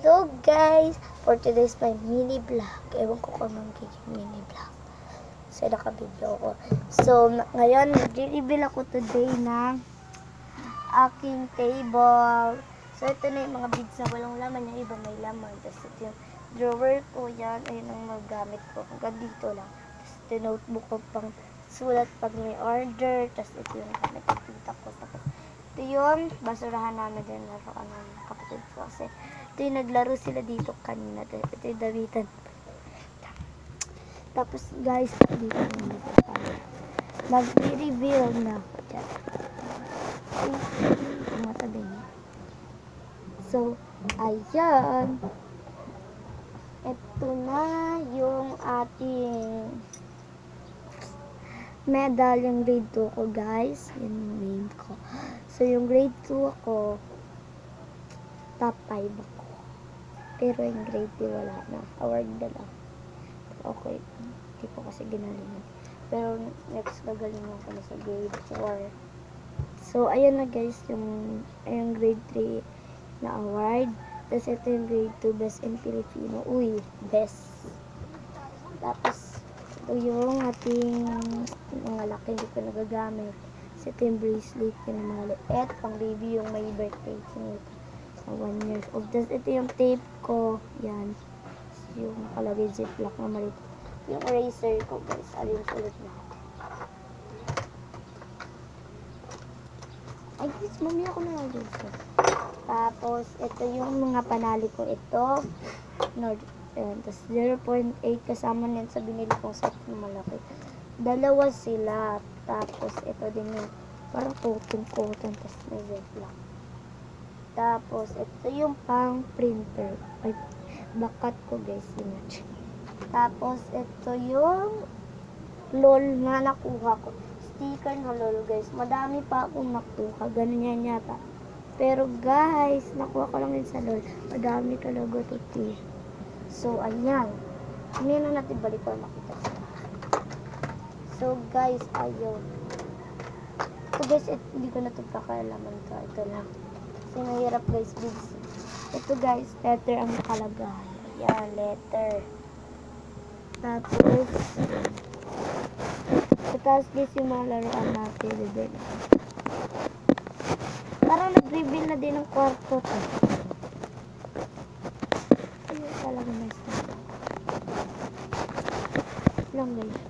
Hello guys! For today's my mini vlog. Ewan ko kung magiging mini vlog. So, naka-video ko. So, ngayon, mag-reveal ako today ng aking table. So, ito na yung mga beads na walang laman. Yung iba may laman. Tapos, ito yung drawer ko. Yan, ayun ang magamit ko. Hanggang dito lang. Tapos, ito yung notebook ko pang sulat pag may order. Tapos, ito yung nakikita ko. Tapos, ito yung basurahan namin din. Laruan ng kapatid ko. Kasi, ito yung naglaro sila dito kanina. Ito yung damitan. Tapos guys, dito mag-reveal na ako dyan. Matabi niya. So, ayan. Ito na yung ating medal, yung grade 2 ko guys. Yun yung name ko. So, yung grade 2 ako, top 5 ako. Pero yung grade 3 wala na. Award na lang. Okay. Hindi ko kasi ginalingan. Pero next gagalingan ko na sa grade 4. So, ayan na guys. Yung grade 3 na award. Tapos ito yung grade 2 best in Filipino. Uy, best. Tapos, ito yung ating mga laki. Hindi ko nagagamit. Tapos ito yung bracelet. Yung mga liit. Pang baby yung may birthday. Sinita. 1 year old. Tapos ito yung tape ko. Yan. Yung nakalagay ziplock na maliit. Yung eraser ko guys. Alin sulit na. Ay guys, mamaya ko na lang eraser. Tapos ito yung mga panali ko. Ito. Nord. Ayan. Tapos 0.8 kasama din sa binili kong set na malaki. Dalawa sila. Tapos ito din yung parang coating. Tapos may ziplock. Tapos, ito yung pang printer. Ay, bakat ko guys. Yun. Tapos, ito yung LOL na nakuha ko. Sticker na LOL guys. Madami pa akong nakuha. Ganun yan yata. Pero guys, nakuha ko lang din sa LOL. Madami talaga ito. So, ayan. Hindi na natin balik para makita. So, guys, ayun. So, guys, hindi ko na ito pakialaman ito. Ito lang. Kasi mahirap guys, bigs. Ito guys, letter ang nakalagay. Ayan, letter. Tapos, tapos guys yung mga laruan natin. Reveal. Parang nag-reveal na din ng kwarto to. Ayun talaga nice na. Lang guys.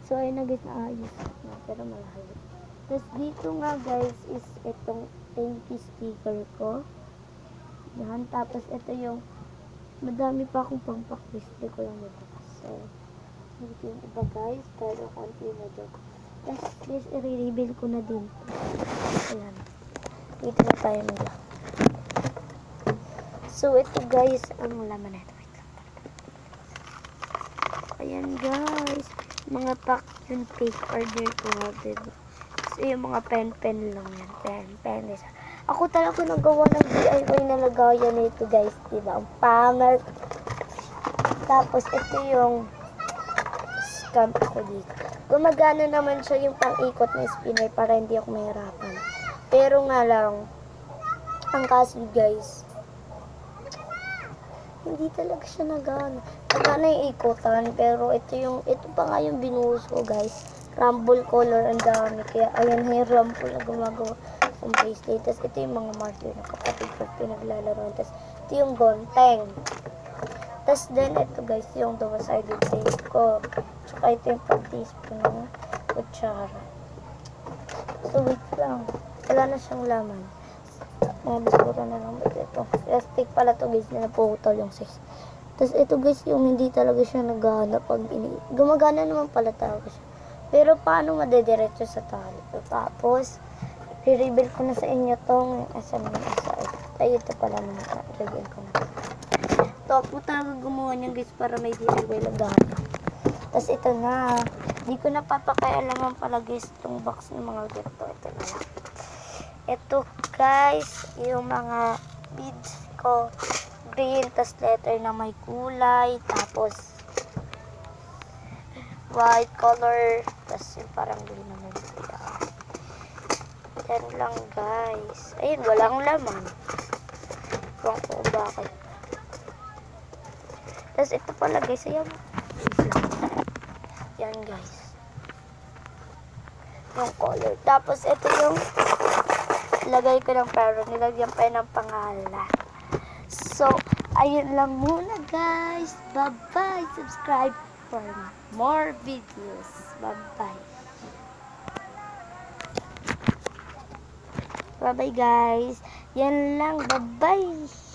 So, ayun na guys, naayos na. Pero malayo. Tapos dito nga guys is itong thank you sticker ko. Yan. Tapos ito yung madami pa akong pang-practice. Hindi ko lang nabas. So, dito yung iba guys. Pero konti na dyan. Tapos guys, i-reveal ko na din. Ayan. Dito na tayo nila. So, ito guys, ang laman na ito. Wait lang. Ayan guys. Mga pack yung take order ko. Diba? So, yung mga pen lang yan. Pen. Ako talaga nagawa ng DIY na lagayan nito guys. Diba? Ang pangat. Tapos, ito yung scamp ko dito. Gumagana naman siya yung pang-ikot na spinner para hindi ako mahirapan. Pero nga lang, ang kaso guys, hindi talaga siya nagana. Nagana yung ikotan, pero ito pa nga yung binuhos ko guys. Rumble color ang dami. Kaya ayan na yung rumble na gumagawa ng bracelet. Tapos ito yung mga marker na kapatid ko pinaglalaro. Tapos ito yung gonteng. Tapos then ito guys yung double-sided tape ko. Tsaka ito yung pag-teaspoon ng kutsara. So wait lang. Wala na siyang laman. Mga basura na lang. Ito. Plastic pala to guys na naputol yung 6. Tapos ito guys yung hindi talaga siya nagana pag gumagana naman pala talaga siya. Pero paano madediretso sa tali? Tapos, i-reveal ko na sa inyo tong SM ng SI. Ay, ito pala naman. I-reveal ko na. Ito, po talaga gumawa niyan guys para may DIY lagahan. Tapos ito na. Hindi ko na papakialaman pala guys itong box ng mga ganito. Ito na lang. Ito guys, yung mga beads ko. Green, tas letter na may kulay. Tapos, white color. Tapos yung parang green naman. Yan lang guys. Ayun, walang laman. Ewan ko kung bakit. Tapos ito pala guys, ayan. Yan guys. Yung color. Tapos ito yung lagay ko ng pero nilagyan pa yun ng pangalan. So, ayun lang muna guys. Bye-bye. Subscribe for more videos. Bye-bye. Bye-bye guys. Yan lang. Bye-bye.